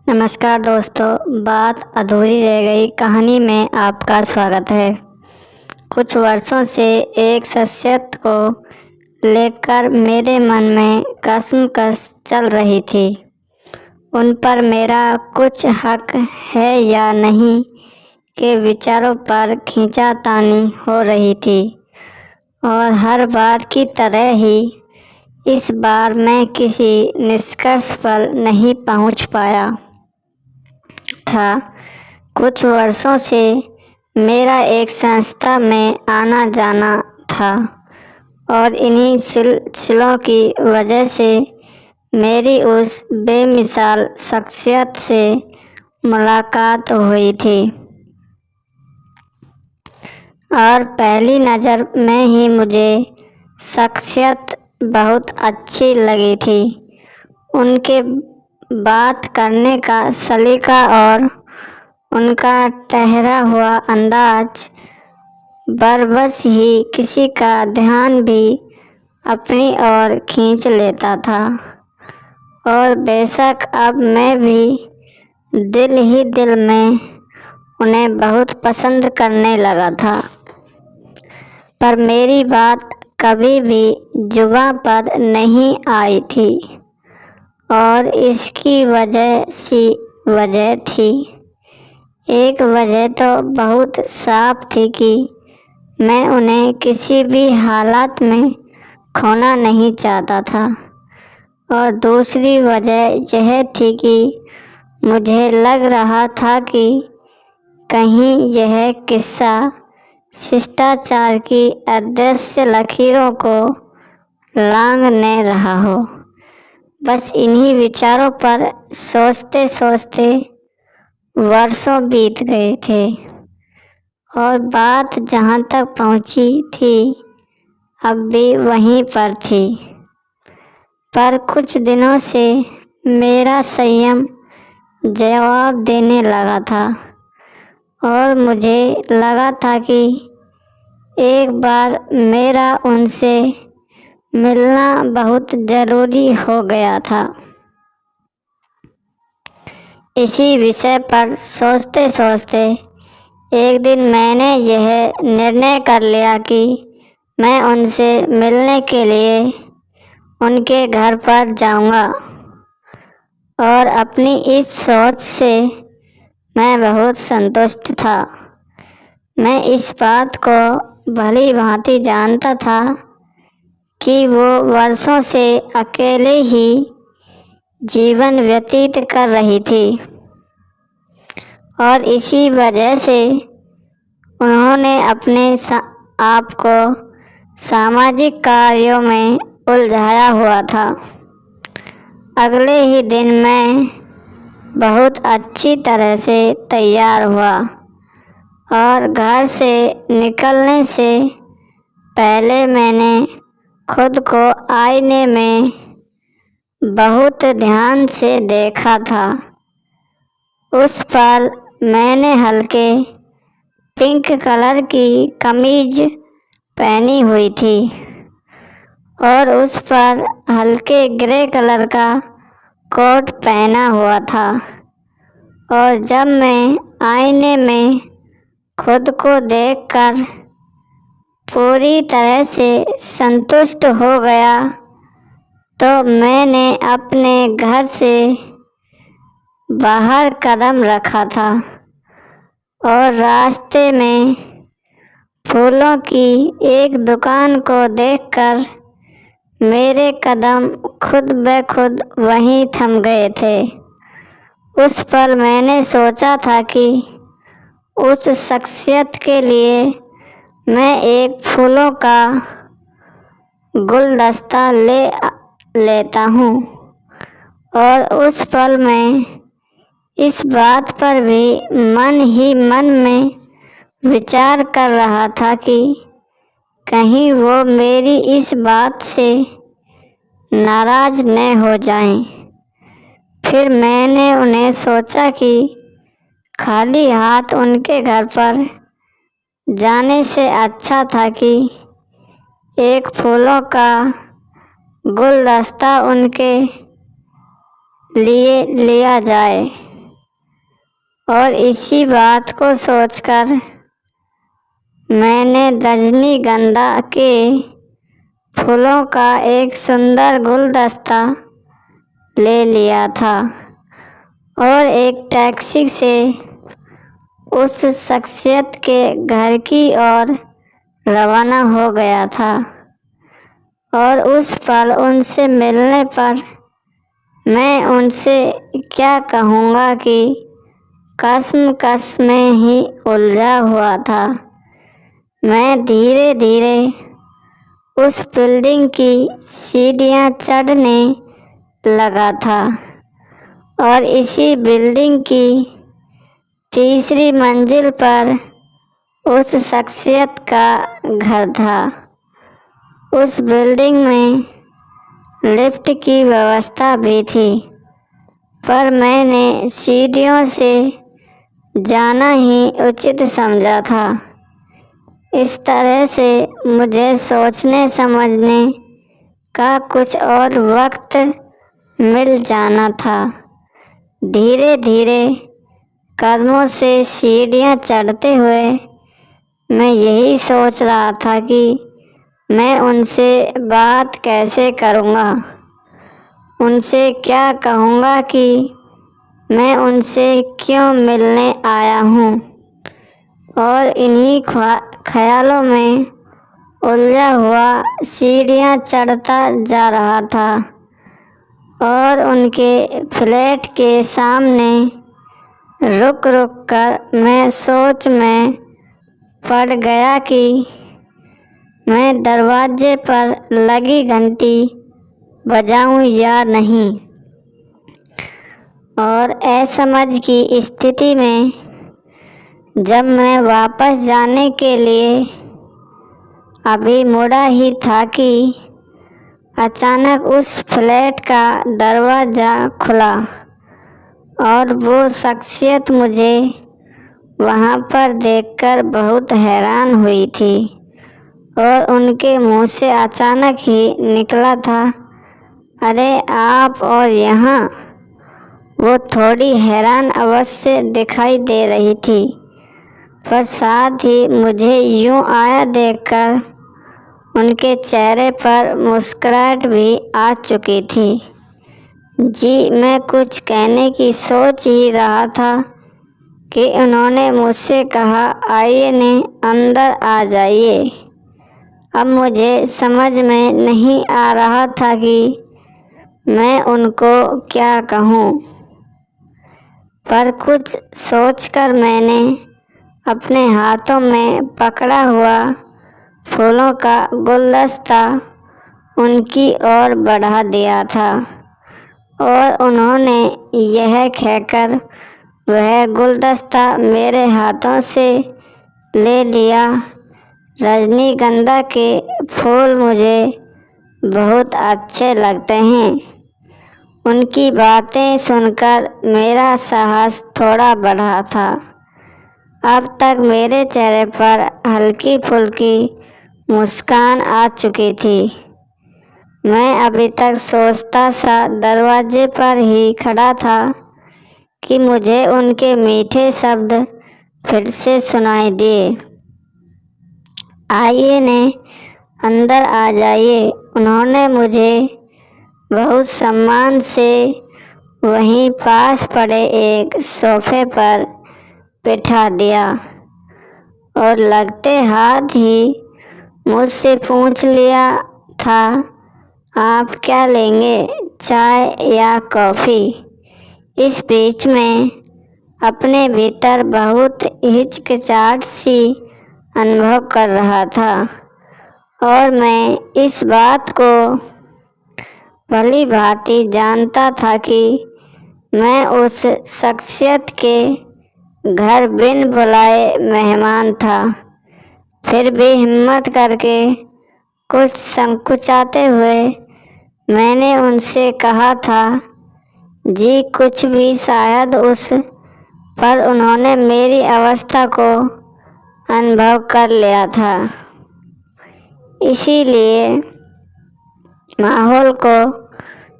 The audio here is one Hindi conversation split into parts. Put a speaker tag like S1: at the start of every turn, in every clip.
S1: नमस्कार दोस्तों, बात अधूरी रह गई कहानी में आपका स्वागत है। कुछ वर्षों से एक शख्सियत को लेकर मेरे मन में कशमकश चल रही थी। उन पर मेरा कुछ हक है या नहीं के विचारों पर खींचातानी हो रही थी और हर बार की तरह ही इस बार मैं किसी निष्कर्ष पर नहीं पहुंच पाया था। कुछ वर्षों से मेरा एक संस्था में आना जाना था और इन्हीं सिलसिलों की वजह से मेरी उस बेमिसाल शख्सियत से मुलाकात हुई थी और पहली नज़र में ही मुझे शख्सियत बहुत अच्छी लगी थी। उनके बात करने का सलीका और उनका ठहरा हुआ अंदाज बरबस ही किसी का ध्यान भी अपनी ओर खींच लेता था और बेशक अब मैं भी दिल ही दिल में उन्हें बहुत पसंद करने लगा था, पर मेरी बात कभी भी जुबां पर नहीं आई थी और इसकी वजह थी। एक वजह तो बहुत साफ थी कि मैं उन्हें किसी भी हालात में खोना नहीं चाहता था और दूसरी वजह यह थी कि मुझे लग रहा था कि कहीं यह किस्सा शिष्टाचार की अदृश्य लकीरों को लांघ न रहा हो। बस इन्हीं विचारों पर सोचते सोचते वर्षों बीत गए थे और बात जहाँ तक पहुँची थी अब भी वहीं पर थी। पर कुछ दिनों से मेरा संयम जवाब देने लगा था और मुझे लगा था कि एक बार मेरा उनसे मिलना बहुत ज़रूरी हो गया था। इसी विषय पर सोचते सोचते एक दिन मैंने यह निर्णय कर लिया कि मैं उनसे मिलने के लिए उनके घर पर जाऊंगा और अपनी इस सोच से मैं बहुत संतुष्ट था। मैं इस बात को भली भांति जानता था कि वो वर्षों से अकेले ही जीवन व्यतीत कर रही थी और इसी वजह से उन्होंने अपने आप को सामाजिक कार्यों में उलझाया हुआ था। अगले ही दिन मैं बहुत अच्छी तरह से तैयार हुआ और घर से निकलने से पहले मैंने खुद को आईने में बहुत ध्यान से देखा था। उस पल मैंने हल्के पिंक कलर की कमीज पहनी हुई थी और उस पर हल्के ग्रे कलर का कोट पहना हुआ था और जब मैं आईने में खुद को देखकर पूरी तरह से संतुष्ट हो गया तो मैंने अपने घर से बाहर कदम रखा था और रास्ते में फूलों की एक दुकान को देखकर मेरे कदम खुद ब खुद वहीं थम गए थे। उस पल मैंने सोचा था कि उस शख्सियत के लिए मैं एक फूलों का गुलदस्ता ले लेता हूँ और उस पल में इस बात पर भी मन ही मन में विचार कर रहा था कि कहीं वो मेरी इस बात से नाराज़ न हो जाएं। फिर मैंने उन्हें सोचा कि खाली हाथ उनके घर पर जाने से अच्छा था कि एक फूलों का गुलदस्ता उनके लिए लिया जाए। और इसी बात को सोचकर मैंने रजनीगंधा के फूलों का एक सुंदर गुलदस्ता ले लिया था और एक टैक्सी से उस शख्सियत के घर की ओर रवाना हो गया था। और उस पल उनसे मिलने पर मैं उनसे क्या कहूँगा कि कसम में ही उलझा हुआ था। मैं धीरे धीरे उस बिल्डिंग की सीढ़ियाँ चढ़ने लगा था और इसी बिल्डिंग की तीसरी मंजिल पर उस शख्सियत का घर था। उस बिल्डिंग में लिफ्ट की व्यवस्था भी थी, पर मैंने सीढ़ियों से जाना ही उचित समझा था। इस तरह से मुझे सोचने समझने का कुछ और वक्त मिल जाना था। धीरे धीरे कदमों से सीढ़ियाँ चढ़ते हुए मैं यही सोच रहा था कि मैं उनसे बात कैसे करूँगा, उनसे क्या कहूँगा कि मैं उनसे क्यों मिलने आया हूँ। और इन्हीं ख्यालों में उलझा हुआ सीढ़ियाँ चढ़ता जा रहा था और उनके फ्लैट के सामने रुक कर मैं सोच में पड़ गया कि मैं दरवाजे पर लगी घंटी बजाऊं या नहीं। और असमझ की स्थिति में जब मैं वापस जाने के लिए अभी मुड़ा ही था कि अचानक उस फ्लैट का दरवाज़ा खुला और वो शख्सियत मुझे वहाँ पर देखकर बहुत हैरान हुई थी और उनके मुंह से अचानक ही निकला था, अरे आप और यहाँ। वो थोड़ी हैरान अवश्य दिखाई दे रही थी, पर साथ ही मुझे यूँ आया देखकर उनके चेहरे पर मुस्कुराहट भी आ चुकी थी। जी, मैं कुछ कहने की सोच ही रहा था कि उन्होंने मुझसे कहा, आइए ने अंदर आ जाइए। अब मुझे समझ में नहीं आ रहा था कि मैं उनको क्या कहूँ, पर कुछ सोचकर मैंने अपने हाथों में पकड़ा हुआ फूलों का गुलदस्ता उनकी ओर बढ़ा दिया था और उन्होंने यह कहकर वह गुलदस्ता मेरे हाथों से ले लिया, रजनीगंधा के फूल मुझे बहुत अच्छे लगते हैं। उनकी बातें सुनकर मेरा साहस थोड़ा बढ़ा था। अब तक मेरे चेहरे पर हल्की फुल्की मुस्कान आ चुकी थी। मैं अभी तक सोचता सा दरवाजे पर ही खड़ा था कि मुझे उनके मीठे शब्द फिर से सुनाई दिए, आइए ने अंदर आ जाइए। उन्होंने मुझे बहुत सम्मान से वहीं पास पड़े एक सोफे पर बिठा दिया और लगते हाथ ही मुझसे पूछ लिया था, आप क्या लेंगे, चाय या कॉफ़ी। इस बीच में अपने भीतर बहुत हिचकिचाहट सी अनुभव कर रहा था और मैं इस बात को भली भांति जानता था कि मैं उस शख्सियत के घर बिन बुलाए मेहमान था। फिर भी हिम्मत करके कुछ संकुचाते हुए मैंने उनसे कहा था, जी कुछ भी। शायद उस पर उन्होंने मेरी अवस्था को अनुभव कर लिया था, इसीलिए माहौल को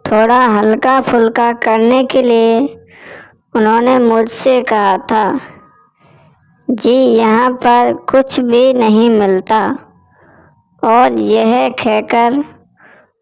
S1: थोड़ा हल्का फुल्का करने के लिए उन्होंने मुझसे कहा था, जी यहाँ पर कुछ भी नहीं मिलता। और यह कहकर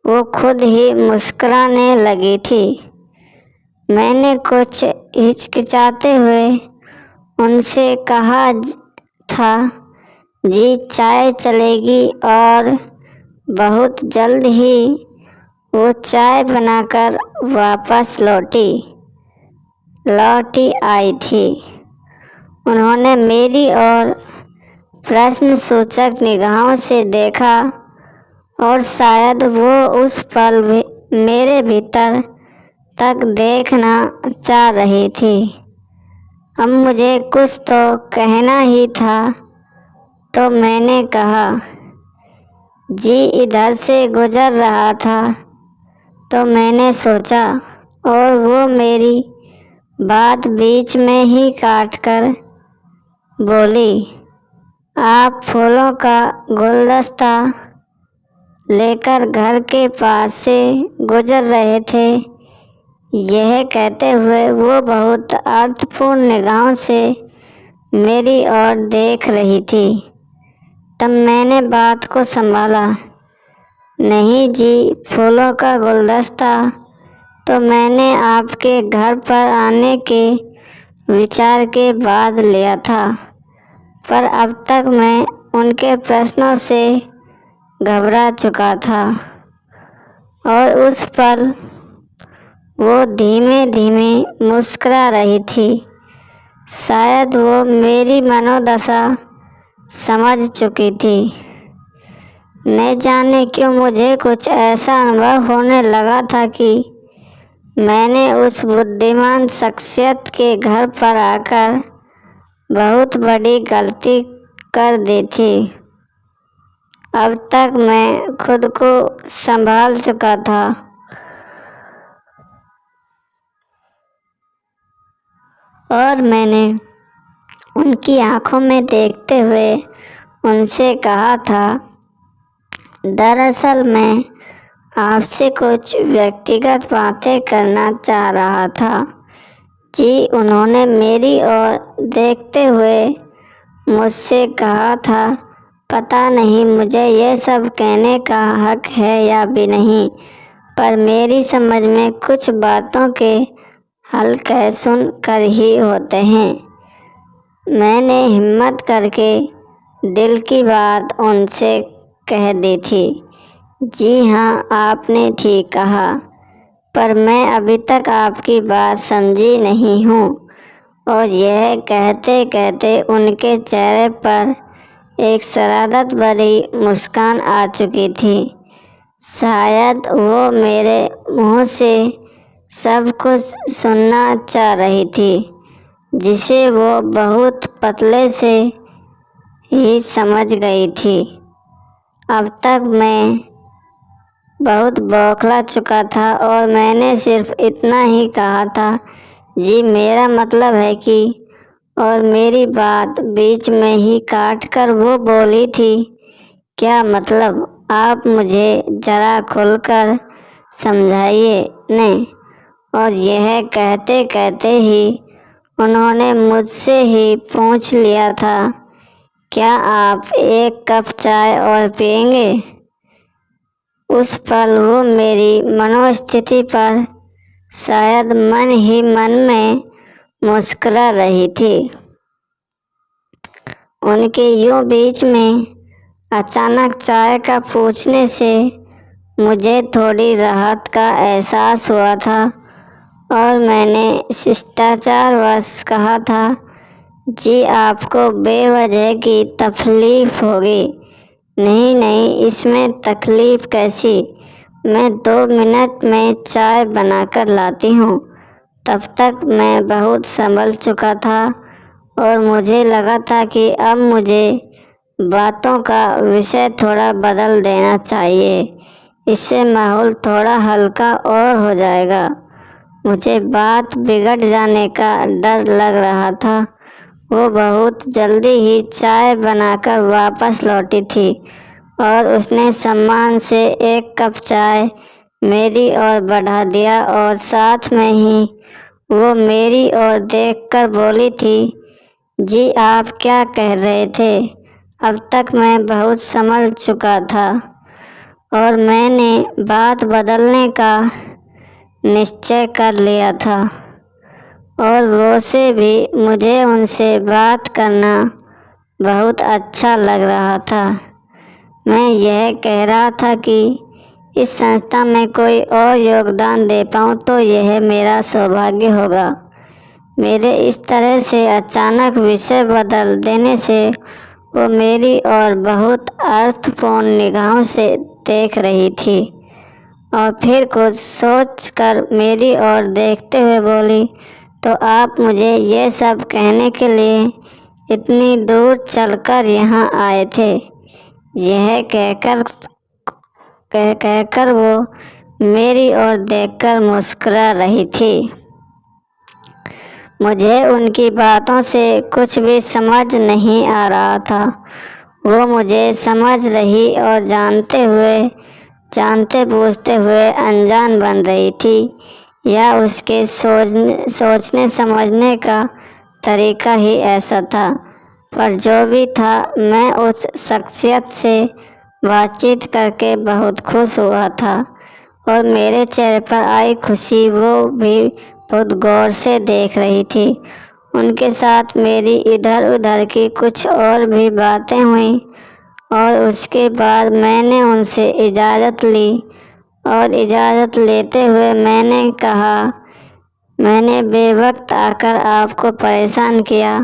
S1: वो खुद ही मुस्कुराने लगी थी। मैंने कुछ हिचकिचाते हुए उनसे कहा था, जी चाय चलेगी, और बहुत जल्द ही वो चाय बनाकर वापस लौटी आई थी। उन्होंने मेरी ओर प्रश्नसूचक निगाहों से देखा और शायद वो उस पल मेरे भीतर तक देखना चाह रही थी। अब मुझे कुछ तो कहना ही था, तो मैंने कहा, जी इधर से गुजर रहा था तो मैंने सोचा, और वो मेरी बात बीच में ही काटकर बोली, आप फूलों का गुलदस्ता लेकर घर के पास से गुजर रहे थे। यह कहते हुए वो बहुत अर्थपूर्ण निगाहों से मेरी ओर देख रही थी। तब मैंने बात को संभाला, नहीं जी, फूलों का गुलदस्ता तो मैंने आपके घर पर आने के विचार के बाद लिया था, पर अब तक मैं उनके प्रश्नों से घबरा चुका था। और उस पल वो धीमे धीमे मुस्कुरा रही थी। शायद वो मेरी मनोदशा समझ चुकी थी। न जाने क्यों मुझे कुछ ऐसा अनुभव होने लगा था कि मैंने उस बुद्धिमान शख्सियत के घर पर आकर बहुत बड़ी गलती कर दी थी। अब तक मैं खुद को संभाल चुका था और मैंने उनकी आंखों में देखते हुए उनसे कहा था, दरअसल मैं आपसे कुछ व्यक्तिगत बातें करना चाह रहा था। जी उन्होंने मेरी ओर देखते हुए मुझसे कहा था, पता नहीं मुझे यह सब कहने का हक है या भी नहीं, पर मेरी समझ में कुछ बातों के हल कह सुन कर ही होते हैं। मैंने हिम्मत करके दिल की बात उनसे कह दी थी। जी हाँ, आपने ठीक कहा, पर मैं अभी तक आपकी बात समझी नहीं हूँ। और यह कहते कहते उनके चेहरे पर एक शरारत भरी मुस्कान आ चुकी थी। शायद वो मेरे मुंह से सब कुछ सुनना चाह रही थी, जिसे वो बहुत पतले से ही समझ गई थी। अब तक मैं बहुत बौखला चुका था और मैंने सिर्फ इतना ही कहा था, जी मेरा मतलब है कि, और मेरी बात बीच में ही काट कर वो बोली थी, क्या मतलब, आप मुझे ज़रा खुलकर समझाइए न। और यह कहते कहते ही उन्होंने मुझसे ही पूछ लिया था, क्या आप एक कप चाय और पिएंगे। उस पल वो मेरी मनोस्थिति पर शायद मन ही मन में मुस्कुरा रही थी। उनके यूं बीच में अचानक चाय का पूछने से मुझे थोड़ी राहत का एहसास हुआ था और मैंने शिष्टाचारवश कहा था, जी आपको बेवजह की तकलीफ़ होगी। नहीं नहीं, इसमें तकलीफ़ कैसी, मैं 2 मिनट में चाय बनाकर लाती हूँ। तब तक मैं बहुत संभल चुका था और मुझे लगा था कि अब मुझे बातों का विषय थोड़ा बदल देना चाहिए, इससे माहौल थोड़ा हल्का और हो जाएगा। मुझे बात बिगड़ जाने का डर लग रहा था। वो बहुत जल्दी ही चाय बनाकर वापस लौटी थी और उसने सम्मान से 1 कप चाय मेरी ओर बढ़ा दिया और साथ में ही वो मेरी ओर देखकर बोली थी, जी आप क्या कह रहे थे? अब तक मैं बहुत संभल चुका था और मैंने बात बदलने का निश्चय कर लिया था और वैसे भी मुझे उनसे बात करना बहुत अच्छा लग रहा था। मैं यह कह रहा था कि इस संस्था में कोई और योगदान दे पाऊँ तो यह मेरा सौभाग्य होगा। मेरे इस तरह से अचानक विषय बदल देने से वो मेरी ओर बहुत अर्थपूर्ण निगाहों से देख रही थी और फिर कुछ सोचकर मेरी ओर देखते हुए बोली, तो आप मुझे ये सब कहने के लिए इतनी दूर चलकर यहाँ आए थे? यह कहकर वो मेरी ओर देखकर मुस्कुरा रही थी। मुझे उनकी बातों से कुछ भी समझ नहीं आ रहा था। वो मुझे समझ रही और जानते बूझते हुए अनजान बन रही थी या उसके सोचने समझने का तरीका ही ऐसा था। पर जो भी था, मैं उस शख्सियत से बातचीत करके बहुत खुश हुआ था और मेरे चेहरे पर आई खुशी वो भी बहुत गौर से देख रही थी। उनके साथ मेरी इधर उधर की कुछ और भी बातें हुई और उसके बाद मैंने उनसे इजाज़त ली और इजाज़त लेते हुए मैंने कहा, मैंने बेवक्त आकर आपको परेशान किया।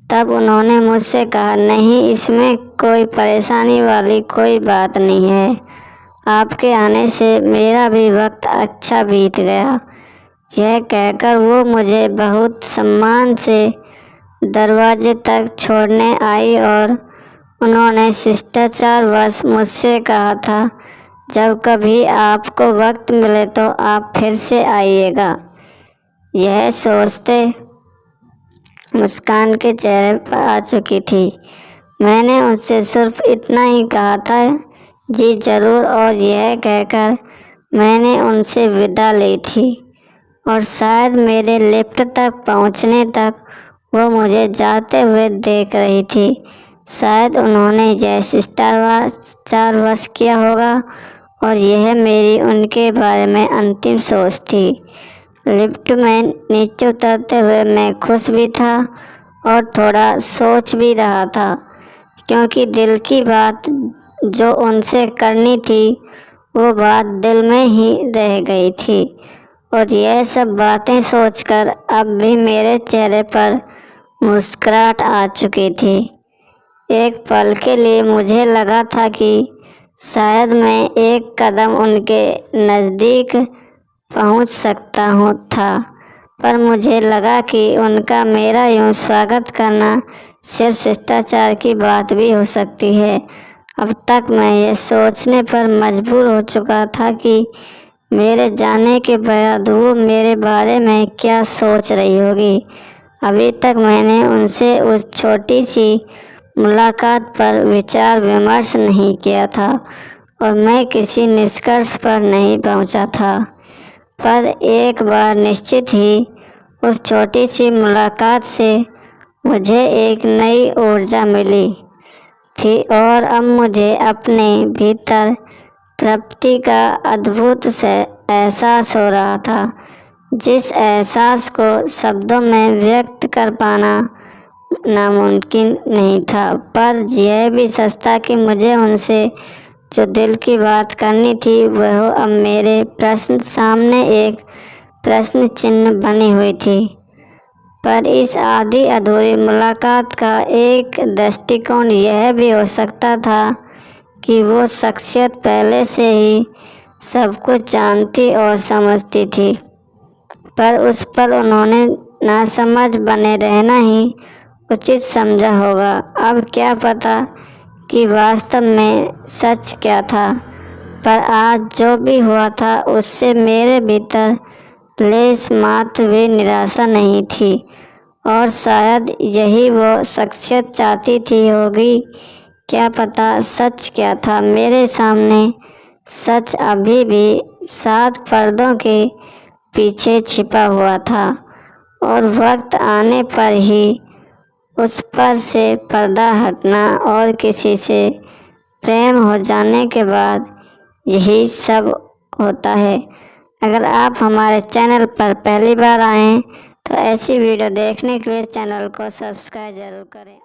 S1: तब उन्होंने मुझसे कहा, नहीं, इसमें कोई परेशानी वाली कोई बात नहीं है। आपके आने से मेरा भी वक्त अच्छा बीत गया। यह कहकर वो मुझे बहुत सम्मान से दरवाजे तक छोड़ने आई और उन्होंने शिष्टाचारवश मुझसे कहा था, जब कभी आपको वक्त मिले तो आप फिर से आइएगा। यह सोचते मुस्कान के चेहरे पर आ चुकी थी। मैंने उनसे सिर्फ इतना ही कहा था, जी ज़रूर, और यह कहकर मैंने उनसे विदा ली थी और शायद मेरे लिफ्ट तक पहुंचने तक वो मुझे जाते हुए देख रही थी। शायद उन्होंने यह शिष्टाचारवश किया होगा और यह मेरी उनके बारे में अंतिम सोच थी। लिफ्ट में नीचे उतरते हुए मैं खुश भी था और थोड़ा सोच भी रहा था, क्योंकि दिल की बात जो उनसे करनी थी वो बात दिल में ही रह गई थी और यह सब बातें सोचकर अब भी मेरे चेहरे पर मुस्कुराहट आ चुकी थी। एक पल के लिए मुझे लगा था कि शायद मैं एक कदम उनके नज़दीक पहुंच सकता था, पर मुझे लगा कि उनका मेरा यूं स्वागत करना सिर्फ शिष्टाचार की बात भी हो सकती है। अब तक मैं ये सोचने पर मजबूर हो चुका था कि मेरे जाने के बाद वो मेरे बारे में क्या सोच रही होगी। अभी तक मैंने उनसे उस छोटी सी मुलाकात पर विचार विमर्श नहीं किया था और मैं किसी निष्कर्ष पर नहीं पहुंचा था, पर एक बार निश्चित ही उस छोटी सी मुलाकात से मुझे एक नई ऊर्जा मिली थी और अब मुझे अपने भीतर तृप्ति का अद्भुत से एहसास हो रहा था, जिस एहसास को शब्दों में व्यक्त कर पाना नामुमकिन नहीं था। पर यह भी सच था कि मुझे उनसे जो दिल की बात करनी थी वह अब मेरे प्रश्न सामने एक प्रश्न चिन्ह बनी हुई थी। पर इस आधी अधूरी मुलाकात का एक दृष्टिकोण यह भी हो सकता था कि वो शख्सियत पहले से ही सब कुछ जानती और समझती थी, पर उस पर उन्होंने नासमझ बने रहना ही उचित समझा होगा। अब क्या पता कि वास्तव में सच क्या था, पर आज जो भी हुआ था उससे मेरे भीतर लेश मात्र भी निराशा नहीं थी और शायद यही वो शख्सियत चाहती थी होगी। क्या पता सच क्या था? मेरे सामने सच अभी भी 7 पर्दों के पीछे छिपा हुआ था और वक्त आने पर ही उस पर से पर्दा हटना और किसी से प्रेम हो जाने के बाद यही सब होता है। अगर आप हमारे चैनल पर पहली बार आएँ तो ऐसी वीडियो देखने के लिए चैनल को सब्सक्राइब ज़रूर करें।